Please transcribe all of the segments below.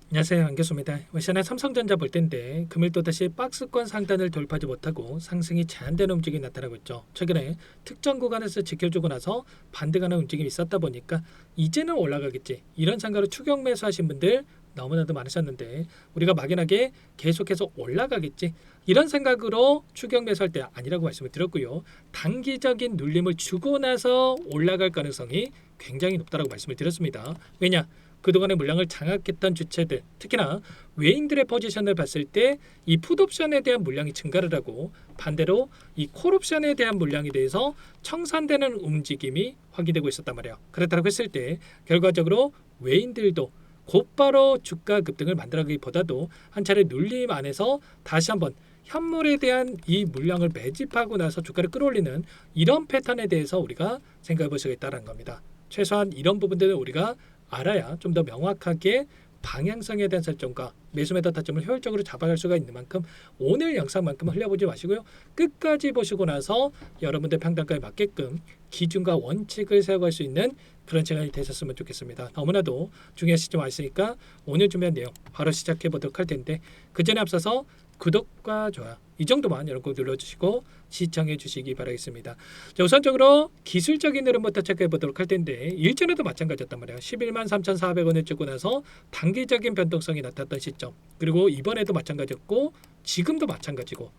안녕하세요, 안교수입니다. 시간에 삼성전자 볼 텐데 금일 또다시 박스권 상단을 돌파하지 못하고 상승이 제한되는 움직임이 나타나고 있죠. 최근에 특정 구간에서 지켜주고 나서 반등하는 움직임이 있었다 보니까 이제는 올라가겠지, 이런 생각으로 추격 매수하신 분들 너무나도 많으셨는데, 우리가 막연하게 계속해서 올라가겠지 이런 생각으로 추격 매수할 때 아니라고 말씀을 드렸고요. 단기적인 눌림을 주고 나서 올라갈 가능성이 굉장히 높다라고 말씀을 드렸습니다. 왜냐? 그동안의 물량을 장악했던 주체들, 특히나 외인들의 포지션을 봤을 때 이 풋옵션에 대한 물량이 증가를 하고, 반대로 이 콜옵션에 대한 물량에 대해서 청산되는 움직임이 확인되고 있었단 말이에요. 그렇다고 했을 때 결과적으로 외인들도 곧바로 주가 급등을 만들어가기보다도 한 차례 눌림 안에서 다시 한번 현물에 대한 이 물량을 매집하고 나서 주가를 끌어올리는 이런 패턴에 대해서 우리가 생각해 볼 수가 있다는 겁니다. 최소한 이런 부분들을 우리가 알아야 좀 더 명확하게 방향성에 대한 설정과 매수 매도 타점을 효율적으로 잡아갈 수가 있는 만큼, 오늘 영상만큼 흘려보지 마시고요. 끝까지 보시고 나서 여러분들 평단가에 맞게끔 기준과 원칙을 세워갈 수 있는 그런 시간이 되셨으면 좋겠습니다. 너무나도 중요한 시점 와 있으니까 오늘 준비한 내용 바로 시작해 보도록 할 텐데, 그 전에 앞서서 구독과 좋아요 이 정도만 여러분 꼭 눌러주시고 시청해 주시기 바라겠습니다. 자, 우선적으로 기술적인 흐름부터 체크해 보도록 할 텐데, 일전에도 마찬가지였단 말이에요. 11만 3,400원을 찍고 나서 단기적인 변동성이 나타났던 시점, 그리고 이번에도 마찬가지였고 지금도 마찬가지고,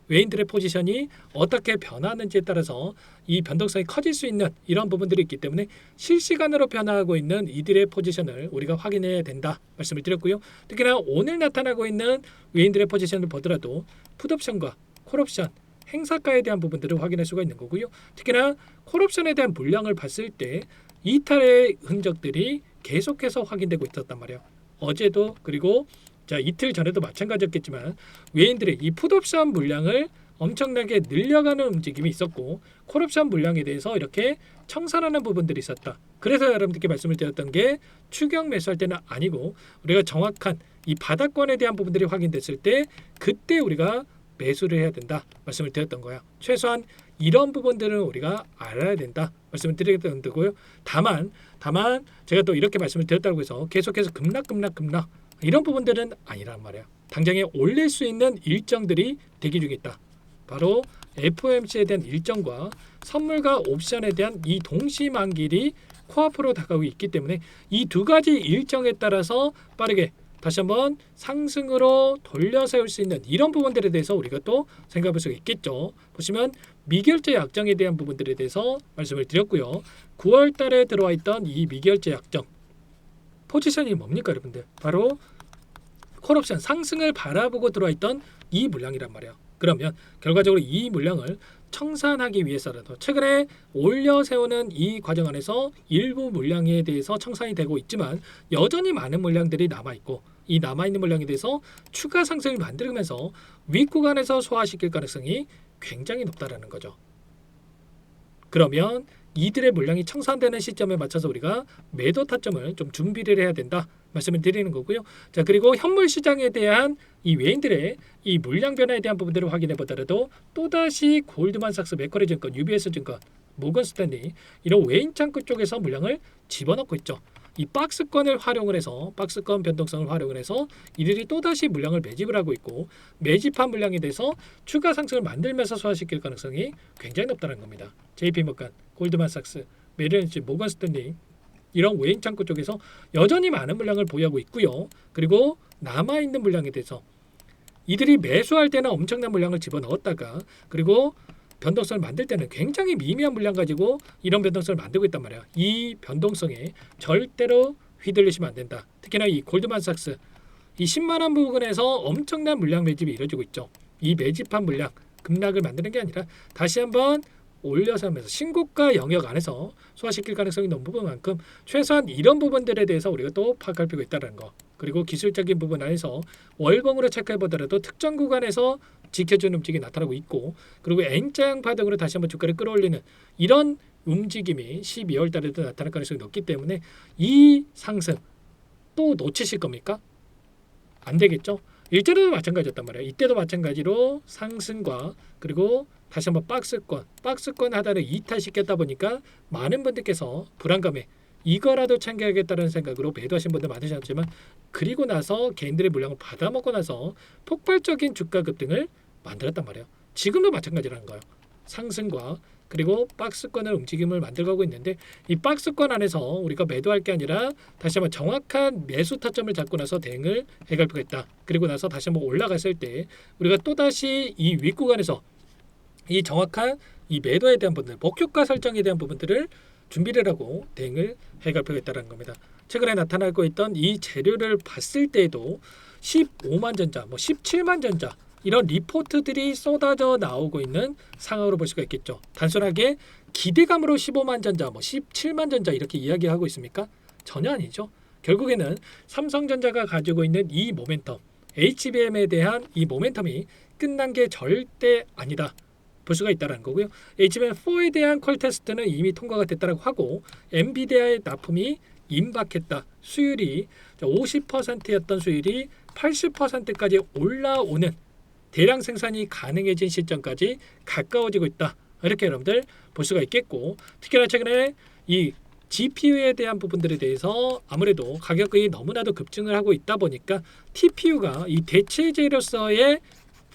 외인들의 포지션이 어떻게 변하는지에 따라서 이 변동성이 커질 수 있는 이런 부분들이 있기 때문에 실시간으로 변화하고 있는 이들의 포지션을 우리가 확인해야 된다 말씀을 드렸고요. 특히나 오늘 나타나고 있는 외인들의 포지션을 보더라도 풋옵션과 콜옵션, 행사가에 대한 부분들을 확인할 수가 있는 거고요. 특히나 콜옵션에 대한 물량을 봤을 때 이탈의 흔적들이 계속해서 확인되고 있었단 말이에요. 어제도, 그리고 자, 이틀 전에도 마찬가지였겠지만 외인들의 이 풋옵션 물량을 엄청나게 늘려가는 움직임이 있었고, 콜옵션 물량에 대해서 이렇게 청산하는 부분들이 있었다. 그래서 여러분들께 말씀을 드렸던 게 추격 매수할 때는 아니고, 우리가 정확한 이 바닥권에 대한 부분들이 확인됐을 때 그때 우리가 매수를 해야 된다 말씀을 드렸던 거야. 최소한 이런 부분들은 우리가 알아야 된다 말씀을 드리겠다는 거고요. 다만 제가 또 이렇게 말씀을 드렸다고 해서 계속해서 급락 이런 부분들은 아니란 말이야. 당장에 올릴 수 있는 일정들이 대기 중에 있다. 바로 FOMC에 대한 일정과 선물과 옵션에 대한 이 동시 만기일이 코앞으로 다가오고 있기 때문에 이 두 가지 일정에 따라서 빠르게 다시 한번 상승으로 돌려 세울 수 있는 이런 부분들에 대해서 우리가 또 생각해 볼 수가 있겠죠. 보시면 미결제 약정에 대한 부분들에 대해서 말씀을 드렸고요. 9월 달에 들어와 있던 이 미결제 약정 포지션이 뭡니까 여러분들? 바로 콜옵션 상승을 바라보고 들어와 있던 이 물량이란 말이에요. 그러면 결과적으로 이 물량을 청산하기 위해서라도 최근에 올려 세우는 이 과정 안에서 일부 물량에 대해서 청산이 되고 있지만 여전히 많은 물량들이 남아있고, 이 남아있는 물량에 대해서 추가 상승을 만들면서 윗구간에서 소화시킬 가능성이 굉장히 높다라는 거죠. 그러면 이들의 물량이 청산되는 시점에 맞춰서 우리가 매도 타점을 좀 준비를 해야 된다 말씀을 드리는 거고요. 자, 그리고 현물 시장에 대한 이 외인들의 이 물량 변화에 대한 부분들을 확인해 보더라도 또다시 골드만삭스, 맥쿼리 증권, UBS 증권, 모건 스탠리 이런 외인 창구 쪽에서 물량을 집어넣고 있죠. 이 박스권을 활용을 해서, 박스권 변동성을 활용을 해서 이들이 또다시 물량을 매집을 하고 있고, 매집한 물량에 대해서 추가 상승을 만들면서 소화시킬 가능성이 굉장히 높다는 겁니다. JP모건, 골드만삭스, 메릴린치, 모건 스탠리 이런 외인 창구 쪽에서 여전히 많은 물량을 보유하고 있고요. 그리고 남아있는 물량에 대해서 이들이 매수할 때는 엄청난 물량을 집어넣었다가, 그리고 변동성을 만들 때는 굉장히 미미한 물량 가지고 이런 변동성을 만들고 있단 말이야. 이 변동성에 절대로 휘둘리시면 안 된다. 특히나 이 골드만삭스 이 10만 원 부근에서 엄청난 물량 매집이 이루어지고 있죠. 이 매집한 물량 급락을 만드는 게 아니라 다시 한번 올려서 하면서 신고가 영역 안에서 소화시킬 가능성이 높은 만큼 최소한 이런 부분들에 대해서 우리가 또 파악할 필요가 있다는 거. 그리고 기술적인 부분 안에서 월봉으로 체크해 보더라도 특정 구간에서 지켜주는 움직임이 나타나고 있고, 그리고 N자형 파동으로 다시 한번 주가를 끌어올리는 이런 움직임이 12월 달에도 나타날 가능성이 높기 때문에 이 상승 또 놓치실 겁니까? 안 되겠죠? 일전에도 마찬가지였단 말이에요. 이때도 마찬가지로 상승과 그리고 다시 한번 박스권 하단을 이탈시켰다 보니까 많은 분들께서 불안감에 이거라도 챙겨야겠다는 생각으로 매도하신 분들 많으셨지만 그리고 나서 개인들의 물량을 받아먹고 나서 폭발적인 주가 급등을 만들었단 말이에요. 지금도 마찬가지라는 거예요. 상승과 그리고 박스권을 움직임을 만들어가고 있는데 이 박스권 안에서 우리가 매도할 게 아니라 다시 한번 정확한 매수 타점을 잡고 나서 대응을 해갈 필요가 있다. 그리고 나서 다시 한번 올라갔을 때 우리가 또다시 이 윗구간에서 이 정확한 이 매도에 대한 부분들, 목표가 설정에 대한 부분들을 준비를 하고 대응을 해갈 필요가 있다는 겁니다. 최근에 나타나고 있던 이 재료를 봤을 때에도 15만 전자, 17만 전자 이런 리포트들이 쏟아져 나오고 있는 상황으로 볼 수가 있겠죠. 단순하게 기대감으로 15만 전자, 17만 전자 이렇게 이야기하고 있습니까? 전혀 아니죠. 결국에는 삼성전자가 가지고 있는 이 모멘텀, HBM에 대한 이 모멘텀이 끝난 게 절대 아니다. 볼 수가 있다는 거고요. HBM4에 대한 퀄 테스트는 이미 통과가 됐다고 하고 엔비디아의 납품이 임박했다. 수율이 50%였던 수율이 80%까지 올라오는 대량 생산이 가능해진 시점까지 가까워지고 있다. 이렇게 여러분들 볼 수가 있겠고 특히나 최근에 이 GPU에 대한 부분들에 대해서 아무래도 가격이 너무나도 급증을 하고 있다 보니까 TPU가 이 대체제로서의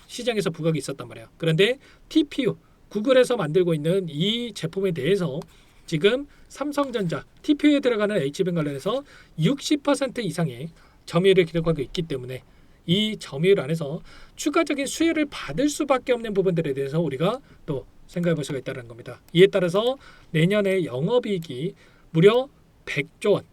시장에서 부각이 있었단 말이에요. 그런데 TPU, 구글에서 만들고 있는 이 제품에 대해서 지금 삼성전자 TPU에 들어가는 HBM 관련해서 60% 이상의 점유율을 기록하고 있기 때문에 이 점유율 안에서 추가적인 수혜를 받을 수밖에 없는 부분들에 대해서 우리가 또 생각해 볼 수가 있다는 겁니다. 이에 따라서 내년에 영업이익이 무려 100조 원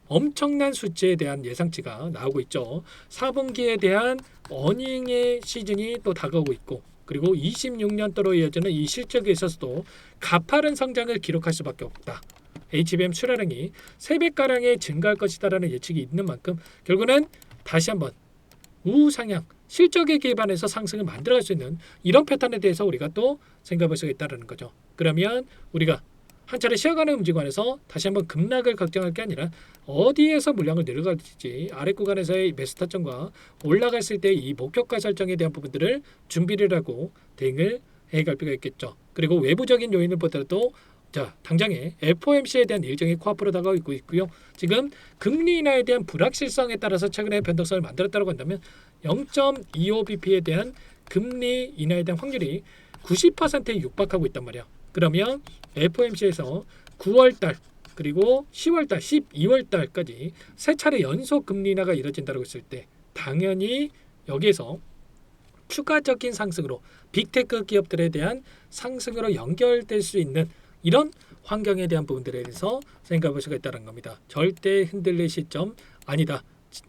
엄청난 수치에 대한 예상치가 나오고 있죠. 4분기에 대한 어닝의 시즌이 또 다가오고 있고 그리고 26년도로 이어지는 이 실적에 있어서도 가파른 성장을 기록할 수밖에 없다. HBM 출하량이 3배가량의 증가할 것이다라는 예측이 있는 만큼 결국은 다시 한번 우상향 실적에 기반해서 상승을 만들어갈 수 있는 이런 패턴에 대해서 우리가 또 생각할 수가 있다는 거죠. 그러면 우리가 한 차례 쉬어가는 움직임 안에서 다시 한번 급락을 걱정할 게 아니라 어디에서 물량을 내려갈지 아래 구간에서의 매수 타점과 올라갔을 때 이 목표가 설정에 대한 부분들을 준비를 하고 대응을 해갈 필요가 있겠죠. 그리고 외부적인 요인을 보더라도 자 당장에 FOMC에 대한 일정이 코앞으로 다가오고 있고요. 지금 금리 인하에 대한 불확실성에 따라서 최근에 변동성을 만들었다고 한다면 0.25bp에 대한 금리 인하에 대한 확률이 90%에 육박하고 있단 말이야. 그러면 FOMC에서 9월달 그리고 10월달, 12월달까지 세 차례 연속 금리 인하가 이뤄진다고 했을 때 당연히 여기에서 추가적인 상승으로 빅테크 기업들에 대한 상승으로 연결될 수 있는 이런 환경에 대한 부분들에 대해서 생각할 수가 있다는 겁니다. 절대 흔들릴 시점 아니다.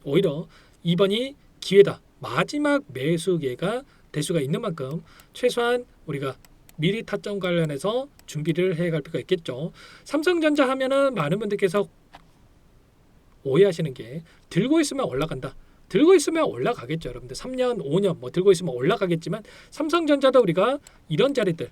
오히려 이번이 기회다. 마지막 매수 기회가 될 수가 있는 만큼 최소한 우리가 미리 타점 관련해서 준비를 해갈 필요가 있겠죠. 삼성전자 하면은 많은 분들께서 오해하시는 게 들고 있으면 올라간다. 들고 있으면 올라가겠죠. 여러분들 3년, 5년 들고 있으면 올라가겠지만 삼성전자도 우리가 이런 자리들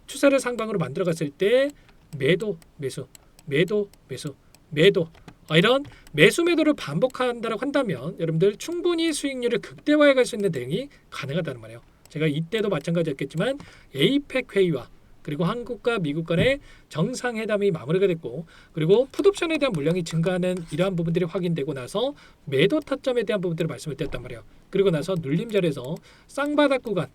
추세를 상방으로 만들어갔을 때 매도, 매수, 매도, 매수, 매도 이런 매수 매도를 반복한다고 한다면 여러분들 충분히 수익률을 극대화해 갈 수 있는 대응이 가능하다는 말이에요. 제가 이때도 마찬가지였겠지만 에이펙 회의와 그리고 한국과 미국 간의 정상회담이 마무리가 됐고 그리고 풋옵션에 대한 물량이 증가하는 이러한 부분들이 확인되고 나서 매도 타점에 대한 부분들을 말씀을 드렸단 말이에요. 그리고 나서 눌림 자리에서 쌍바닥 구간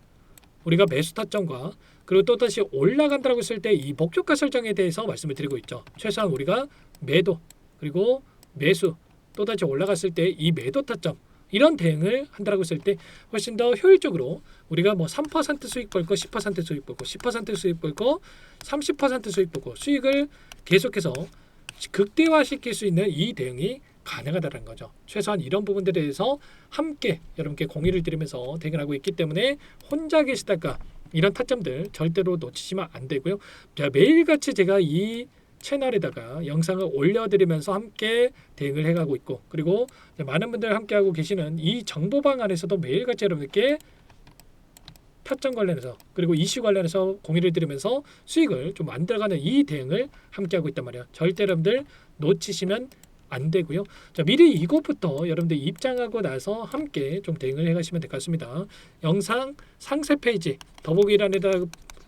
우리가 매수 타점과 그리고 또다시 올라간다고 했을 때 이 목표가 설정에 대해서 말씀을 드리고 있죠. 최소한 우리가 매도 그리고 매수 또다시 올라갔을 때 이 매도 타점 이런 대응을 한다고 했을 때 훨씬 더 효율적으로 우리가 3% 수익 벌고 10% 수익 벌고 10% 수익 벌고 30% 수익 벌고 수익을 계속해서 극대화시킬 수 있는 이 대응이 가능하다는 거죠. 최소한 이런 부분들에 대해서 함께 여러분께 공유를 드리면서 대응을 하고 있기 때문에 혼자 계시다가 이런 타점들 절대로 놓치시면 안 되고요. 자, 매일같이 제가 이 채널에다가 영상을 올려드리면서 함께 대응을 해가고 있고 그리고 많은 분들 함께하고 계시는 이 정보방 안에서도 매일같이 여러분들께 타점 관련해서 그리고 이슈 관련해서 공유를 드리면서 수익을 좀 만들어가는 이 대응을 함께하고 있단 말이에요. 절대 여러분들 놓치시면 안 되고요. 자, 미리 이것부터 여러분들 입장하고 나서 함께 좀 대응을 해가시면 될 것 같습니다. 영상 상세 페이지 더보기란에다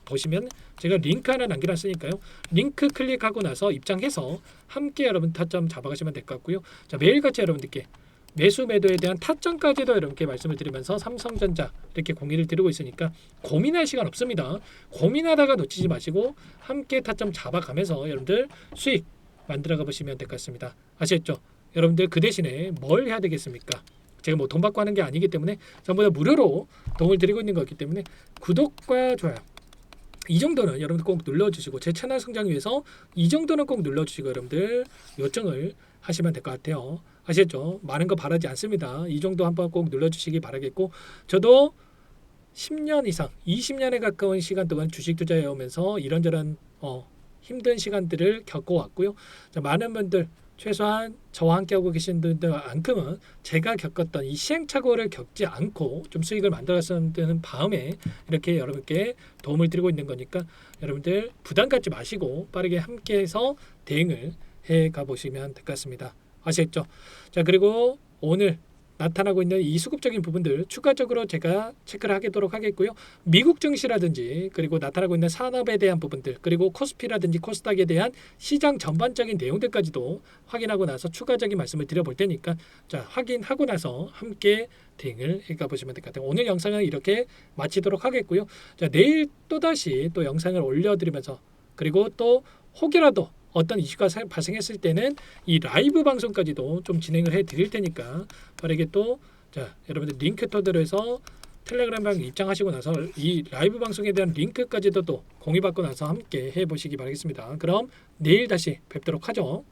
보시면 제가 링크 하나 남겨놨으니까요. 링크 클릭하고 나서 입장해서 함께 여러분 타점 잡아가시면 될 것 같고요. 자, 매일같이 여러분들께 매수 매도에 대한 타점까지도 여러분께 말씀을 드리면서 삼성전자 이렇게 공유를 드리고 있으니까 고민할 시간 없습니다. 고민하다가 놓치지 마시고 함께 타점 잡아가면서 여러분들 수익 만들어가 보시면 될 것 같습니다. 아시겠죠? 여러분들 그 대신에 뭘 해야 되겠습니까? 제가 뭐 돈 받고 하는 게 아니기 때문에 전부 다 무료로 도움을 드리고 있는 거기 때문에 구독과 좋아요 이 정도는 여러분들 꼭 눌러주시고 제 채널 성장 위해서 이 정도는 꼭 눌러주시고 여러분들 요청을 하시면 될 것 같아요. 아시겠죠? 많은 거 바라지 않습니다. 이 정도 한번 꼭 눌러주시기 바라겠고 저도 10년 이상 20년에 가까운 시간 동안 주식 투자해 오면서 이런저런 힘든 시간들을 겪어왔고요. 자, 많은 분들 최소한 저와 함께하고 계신 분들만큼은 제가 겪었던 이 시행착오를 겪지 않고 좀 수익을 만들었다는 마음에 이렇게 여러분께 도움을 드리고 있는 거니까 여러분들 부담 갖지 마시고 빠르게 함께해서 대응을 해가 보시면 될 것 같습니다. 아시겠죠? 자, 그리고 오늘 나타나고 있는 이 수급적인 부분들 추가적으로 제가 체크를 하도록 하겠고요. 미국 증시라든지 그리고 나타나고 있는 산업에 대한 부분들 그리고 코스피라든지 코스닥에 대한 시장 전반적인 내용들까지도 확인하고 나서 추가적인 말씀을 드려볼 테니까 자, 확인하고 나서 함께 대응을 해가 보시면 될 것 같아요. 오늘 영상은 이렇게 마치도록 하겠고요. 자, 내일 또다시 또 영상을 올려드리면서 그리고 또 혹여라도 어떤 이슈가 발생했을 때는 이 라이브 방송까지도 좀 진행을 해 드릴 테니까 빠르게 또 자, 여러분들 링크 토대로해서 텔레그램 방 입장하시고 나서 이 라이브 방송에 대한 링크까지도 또 공유받고 나서 함께 해 보시기 바라겠습니다. 그럼 내일 다시 뵙도록 하죠.